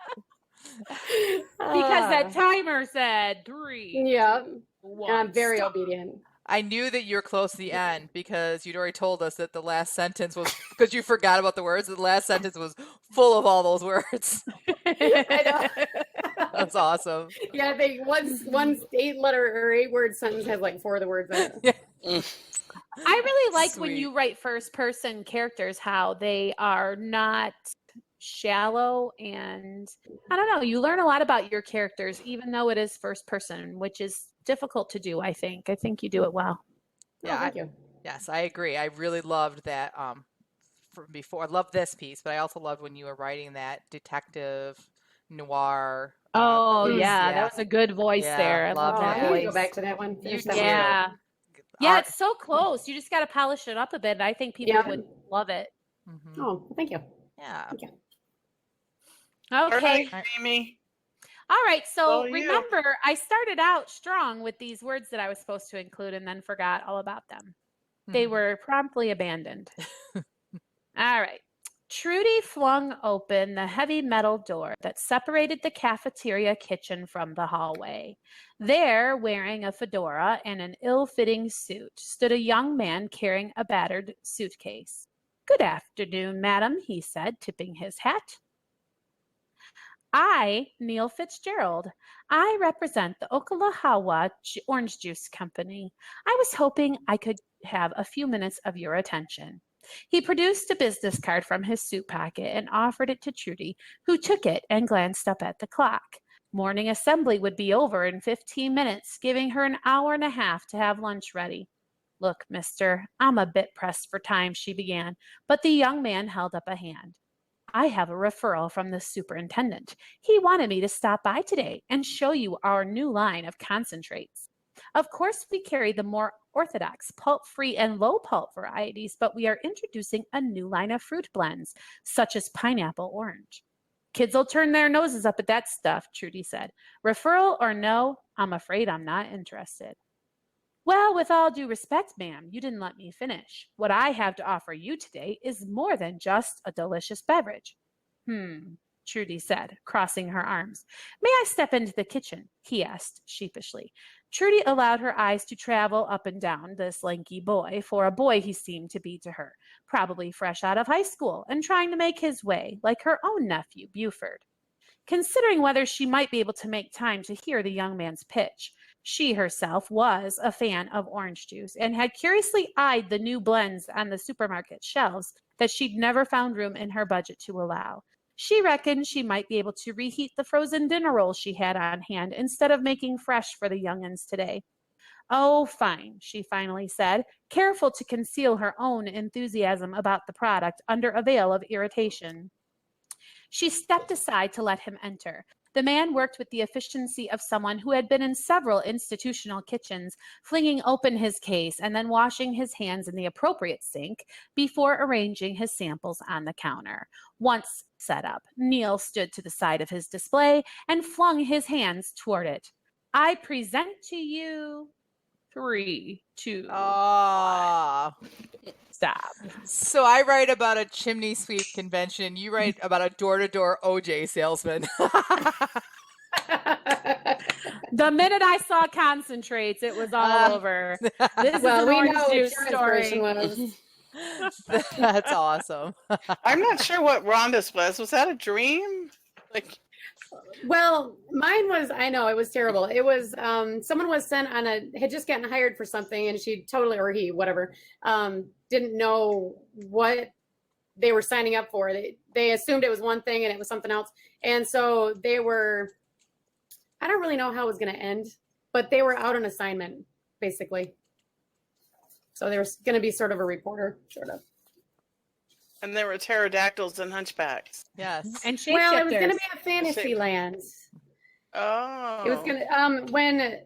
Because that timer said 3. Yeah, 1. and I'm very stop. obedient. I knew that you were close to the end because you'd already told us that the last sentence was, because you forgot about the words, the last sentence was full of all those words. I know. That's awesome. Yeah, I think one 8-letter or 8-word sentence has like 4 of the words in it. I really like when Sweet. you write first person characters, how they are not shallow, and I don't know, you learn a lot about your characters even though it is first person, which is difficult to do. I think you do it well. Yeah, Thank you. Yes, I agree. I really loved that from before. I loved this piece, but I also loved when you were writing that detective noir. That was a good voice Yeah, there. I love love that I need to voice. go back to that one. Finish that one. Yeah. Yeah, it's so close. You just got to polish it up a bit. I think people Yeah. would love it. Mm-hmm. Oh, thank you. Yeah. Thank you. Okay. All right, Amy. All right. So you. remember, I started out strong with these words that I was supposed to include and then forgot all about them. They were promptly abandoned. All right. Trudy flung open the heavy metal door that separated the cafeteria kitchen from the hallway. There, wearing a fedora and an ill-fitting suit, stood a young man carrying a battered suitcase. "Good afternoon, madam," he said, tipping his hat. "I, Neil Fitzgerald. I represent the Oklahowa Orange Juice Company. I was hoping I could have a few minutes of your attention." He produced a business card from his suit pocket and offered it to Trudy, who took it and glanced up at the clock. Morning assembly would be over in 15 minutes, giving her an hour and a half to have lunch ready. "Look, mister, I'm a bit pressed for time," she began, but the young man held up a hand. "I have a referral from the superintendent. He wanted me to stop by today and show you our new line of concentrates. Of course, we carry the more orthodox pulp-free and low-pulp varieties, but we are introducing a new line of fruit blends, such as pineapple orange." "Kids will turn their noses up at that stuff," Trudy said. "Referral or no, I'm afraid I'm not interested." "Well, with all due respect, ma'am, you didn't let me finish. What I have to offer you today is more than just a delicious beverage." Trudy said, crossing her arms. "May I step into the kitchen?" he asked sheepishly. Trudy allowed her eyes to travel up and down this lanky boy, for a boy he seemed to be to her, probably fresh out of high school and trying to make his way, like her own nephew, Buford. Considering whether she might be able to make time to hear the young man's pitch, she herself was a fan of orange juice and had curiously eyed the new blends on the supermarket shelves that she'd never found room in her budget to allow. She reckoned she might be able to reheat the frozen dinner rolls she had on hand instead of making fresh for the young'uns today. "Oh, fine," she finally said, careful to conceal her own enthusiasm about the product under a veil of irritation. She stepped aside to let him enter. The man worked with the efficiency of someone who had been in several institutional kitchens, flinging open his case and then washing his hands in the appropriate sink before arranging his samples on the counter. Once set up, Neil stood to the side of his display and flung his hands toward it. I present to you 3, 2, Ah. stop. So I write about a chimney sweep convention. You write about a door-to-door OJ salesman. The minute I saw concentrates, it was all over. This is Well, an we orange know what juice your story. inspiration was. That's awesome. I'm not sure what Rhonda's was. Was that a dream? Like, Well, mine was, I know it was terrible. It was, someone was sent on had just gotten hired for something and she totally, or he, whatever, didn't know what they were signing up for. They assumed it was one thing and it was something else. And so they were, I don't really know how it was going to end, but they were out on assignment, basically. So they were going to be sort of a reporter, sort of. and there were pterodactyls and hunchbacks. Yes. And shapeshifters. Well, it was going to be a fantasy land. Oh. It was going to, when,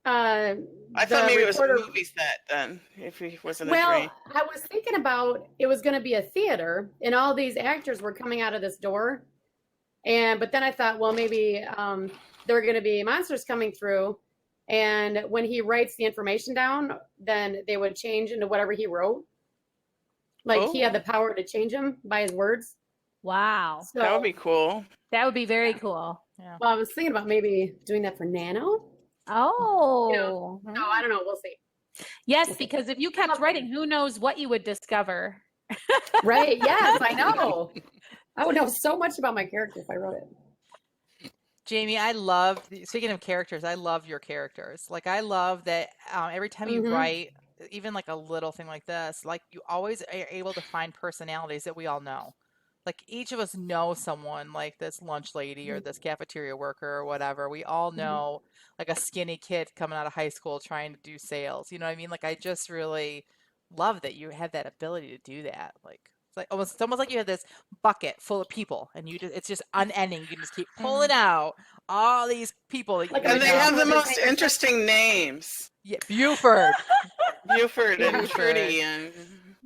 I thought maybe it was a movie set then, if he wasn't a dream. well, I was thinking about it was going to be a theater, and all these actors were coming out of this door, but then I thought, well, maybe there are going to be monsters coming through, and when he writes the information down, then they would change into whatever he wrote. Like he had the power to change them by his words. Wow. So, That would be cool. That would be very cool. Yeah. well, I was thinking about maybe doing that for Nano. Oh. No, I don't know. We'll see. Yes, because if you kept writing, who knows what you would discover. Right? Yes, I know. I would know so much about my character if I wrote it. Jamie, I love, speaking of characters, I love your characters. Like, I love that every time you write, even like a little thing like this, like you always are able to find personalities that we all know. Like each of us know someone like this lunch lady or this cafeteria worker or whatever. We all know like a skinny kid coming out of high school trying to do sales. You know what I mean? Like I just really love that you have that ability to do that. Like it's almost like you have this bucket full of people and it's just unending. You can just keep pulling out all these people. That Like you And they know. have the most interesting names. Yeah, Buford. Buford and Buford. Trudy and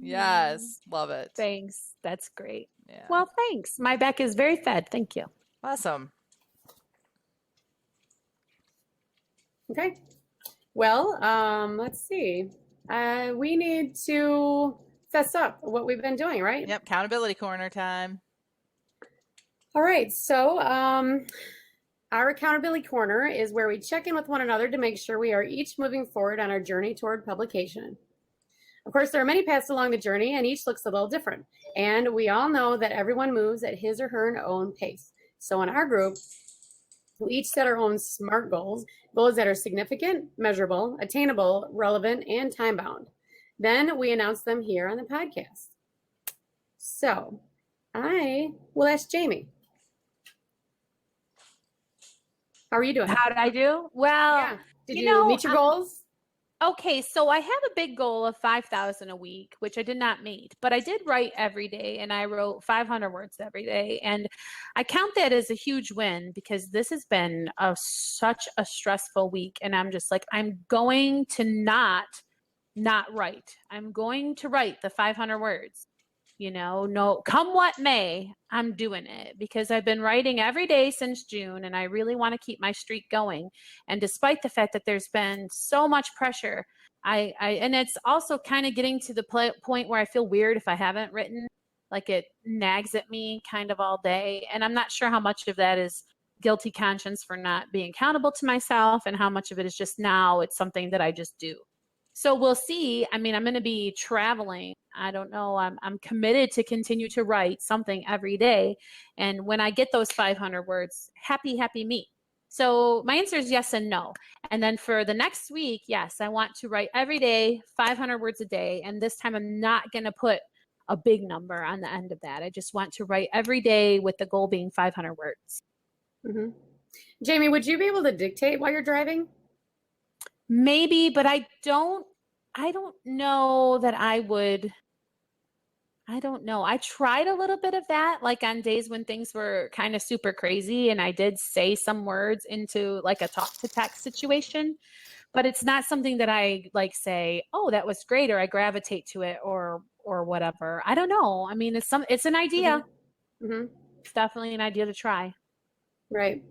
Yes, love it. Thanks. That's great. Yeah. Well, thanks. My back is very fed. Thank you. Awesome. Okay. Well, let's see. We need to fess up what we've been doing, right? Yep, accountability corner time. All right. So, our accountability corner is where we check in with one another to make sure we are each moving forward on our journey toward publication. Of course, there are many paths along the journey, and each looks a little different. And we all know that everyone moves at his or her own pace. So in our group, we each set our own SMART goals, goals that are significant, measurable, attainable, relevant, and time-bound. Then we announce them here on the podcast. So I will ask Jamie. How are you doing? How did I do? Well, Yeah. Did you you know, meet your goals? okay, so I have a big goal of 5,000 a week, which I did not meet, but I did write every day and I wrote 500 words every day. And I count that as a huge win because this has been such a stressful week. And I'm just like, I'm going to not write. I'm going to write the 500 words. You know, no, come what may, I'm doing it because I've been writing every day since June and I really want to keep my streak going. And despite the fact that there's been so much pressure, and it's also kind of getting to the point where I feel weird if I haven't written, like it nags at me kind of all day. And I'm not sure how much of that is guilty conscience for not being accountable to myself and how much of it is just now it's something that I just do. So we'll see. I mean, I'm going to be traveling. I don't know. I'm committed to continue to write something every day. And when I get those 500 words, happy me. So my answer is yes and no. And then for the next week, yes, I want to write every day, 500 words a day. And this time I'm not going to put a big number on the end of that. I just want to write every day with the goal being 500 words. Mm-hmm. Jamie, would you be able to dictate while you're driving? Maybe, but I don't know that I I don't know. I tried a little bit of that, like on days when things were kind of super crazy, and I did say some words into like a talk to text situation, but it's not something that I like say, oh, that was great, or I gravitate to it, or whatever. I don't know. I mean, it's an idea. Mm-hmm. It's definitely an idea to try. Right.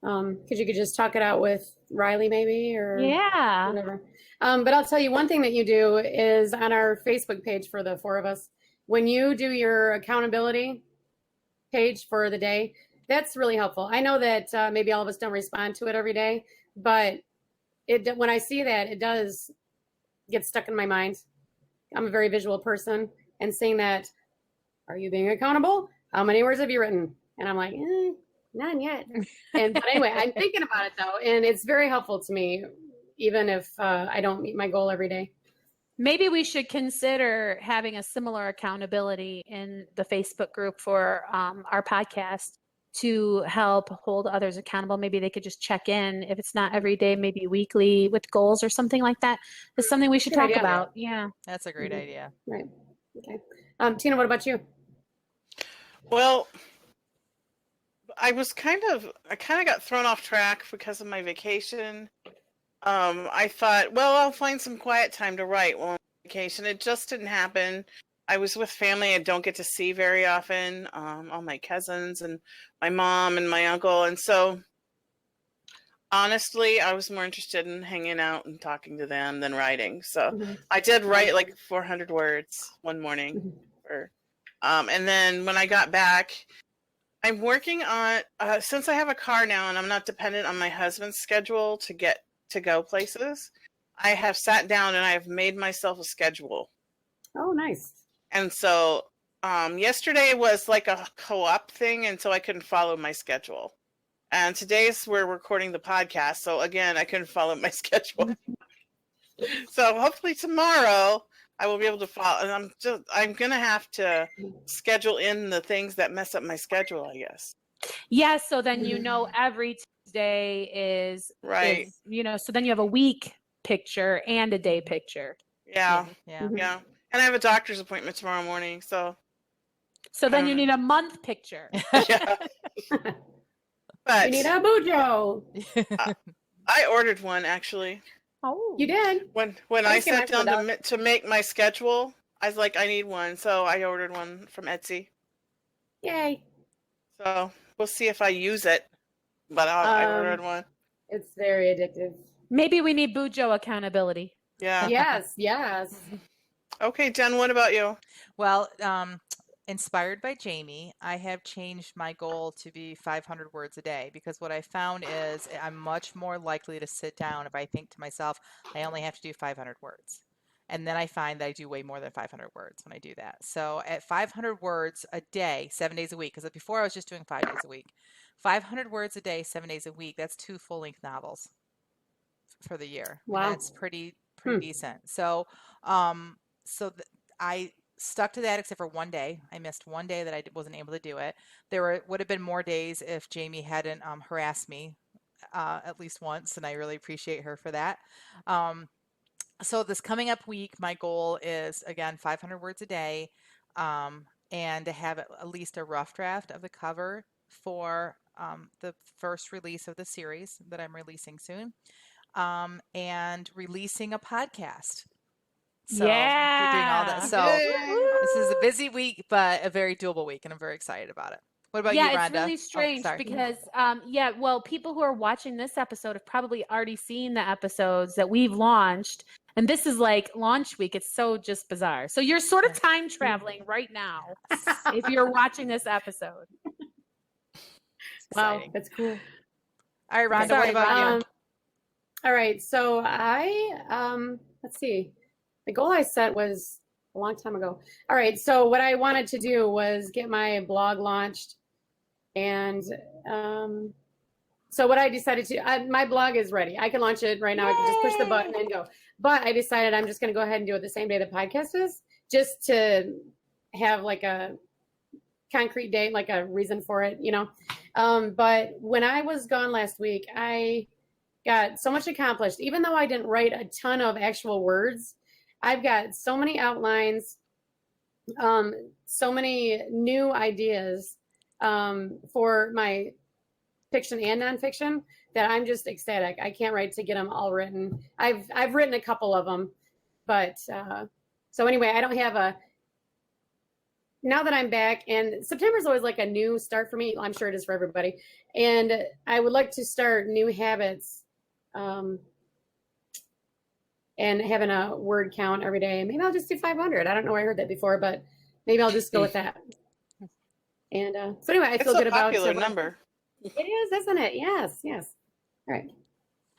Because you could just talk it out with Riley maybe, or Yeah. whatever. But I'll tell you one thing that you do is on our Facebook page for the four of us, when you do your accountability page for the day, that's really helpful. I know that maybe all of us don't respond to it every day, but when I see that, it does get stuck in my mind. I'm a very visual person, and saying that, are you being accountable? How many words have you written? And I'm like, none yet. But anyway, I'm thinking about it though, and it's very helpful to me, even if I don't meet my goal every day. Maybe we should consider having a similar accountability in the Facebook group for our podcast to help hold others accountable. Maybe they could just check in, if it's not every day, maybe weekly with goals or something like that. It's something we should Good talk idea. about. Yeah. That's a great idea. Right. Okay. Tina, what about you? Well, I kind of got thrown off track because of my vacation. I thought, well, I'll find some quiet time to write while I'm on vacation. It just didn't happen. I was with family I don't get to see very often, all my cousins and my mom and my uncle. And so, honestly, I was more interested in hanging out and talking to them than writing. So I did write like 400 words one morning. And then when I got back, I'm working on, since I have a car now and I'm not dependent on my husband's schedule to go places, I have sat down and I have made myself a schedule. Oh, nice. And so yesterday was like a co-op thing, and so I couldn't follow my schedule. And today's we're recording the podcast, so again, I couldn't follow my schedule. So hopefully tomorrow I will be able to follow. And I'm gonna have to schedule in the things that mess up my schedule, I guess. Yeah, so then every Tuesday is right. So then you have a week picture and a day picture. Yeah. Yeah. And I have a doctor's appointment tomorrow morning, so then you need a month picture. Yeah. But you need a bujo. I ordered one actually. Oh, you did? When I sat down to make my schedule, I was like, I need one, so I ordered one from Etsy. Yay! So we'll see if I use it, but I ordered one. It's very addictive. Maybe we need bujo accountability. Yeah. Yes. Okay, Jen, what about you? Well, inspired by Jamie, I have changed my goal to be 500 words a day, because what I found is I'm much more likely to sit down if I think to myself, I only have to do 500 words. And then I find that I do way more than 500 words when I do that. So at 500 words a day, 7 days a week, because before I was just doing 5 days a week, 500 words a day, 7 days a week, that's 2 full-length for the year. Wow. That's pretty decent. So, I stuck to that except for one day. I missed one day that I wasn't able to do it. There would have been more days if Jamie hadn't harassed me at least once, and I really appreciate her for that. So this coming up week, my goal is, again, 500 words a day, and to have at least a rough draft of the cover for the first release of the series that I'm releasing soon, and releasing a podcast. So we're doing all that. So this is a busy week, but a very doable week, and I'm very excited about it. What about you, Rhonda? Yeah, it's really strange because, people who are watching this episode have probably already seen the episodes that we've launched, and this is like launch week. It's so just bizarre. So you're sort of time traveling right now if you're watching this episode. Wow, that's cool. All right, Rhonda, what about you? All right, so let's see. The goal I set was a long time ago. All right, so what I wanted to do was get my blog launched. And so what I decided to, my blog is ready. I can launch it right now. Yay! I can just push the button and go. But I decided I'm just going to go ahead and do it the same day the podcast is, just to have like a concrete date, like a reason for it, But when I was gone last week, I got so much accomplished. Even though I didn't write a ton of actual words, I've got so many outlines so many new ideas for my fiction and nonfiction that I'm just ecstatic. I can't wait to get them all written. I've written a couple of them, but so anyway, I don't have a. Now that I'm back, and September is always like a new start for me. I'm sure it is for everybody. And I would like to start new habits, and having a word count every day. Maybe I'll just do 500. I don't know where I heard that before, but maybe I'll just go with that. And so anyway, I feel good about it. It's a popular number. It is, isn't it? Yes, yes. All right.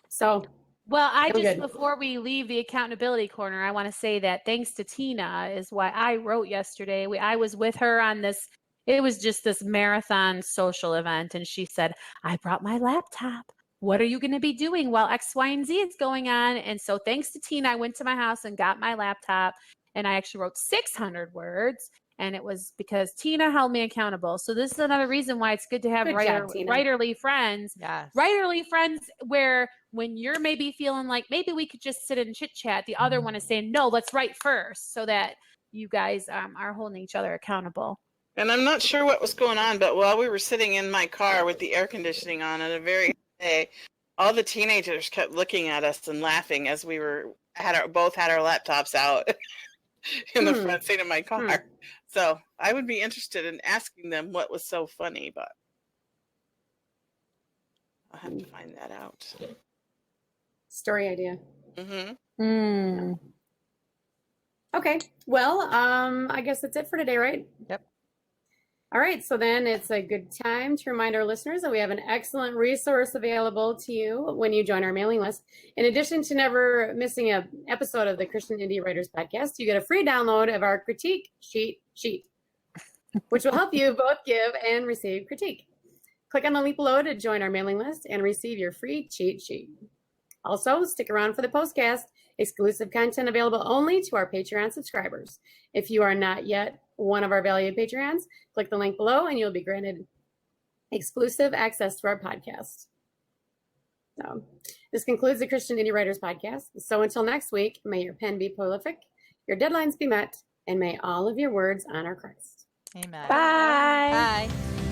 So. Well, good. before we leave the accountability corner, I want to say that thanks to Tina is why I wrote yesterday. I was with her on this. It was just this marathon social event. And she said, I brought my laptop. What are you going to be doing while X, Y, and Z is going on? And so thanks to Tina, I went to my house and got my laptop, and I actually wrote 600 words. And it was because Tina held me accountable. So this is another reason why it's good to have writerly friends. Yes. Writerly friends where when you're maybe feeling like maybe we could just sit and chit chat, the other one is saying, no, let's write first, so that you guys are holding each other accountable. And I'm not sure what was going on, but while we were sitting in my car with the air conditioning on at a very hot day, all the teenagers kept looking at us and laughing as we both had our laptops out in the front seat of my car. So I would be interested in asking them what was so funny, but I'll have to find that out. Story idea. Mm-hmm. Okay. Well, I guess that's it for today, right? Yep. All right. So then it's a good time to remind our listeners that we have an excellent resource available to you when you join our mailing list. In addition to never missing an episode of the Christian Indie Writers Podcast, you get a free download of our critique sheet, which will help you both give and receive critique. Click on the link below to join our mailing list and receive your free cheat sheet. Also, stick around for the postcast, exclusive content available only to our Patreon subscribers. If you are not yet one of our valued Patreons, click the link below and you'll be granted exclusive access to our podcast. So, this concludes the Christian Indie Writers Podcast. So until next week, may your pen be prolific, your deadlines be met, and may all of your words honor Christ. Amen. Bye. Bye.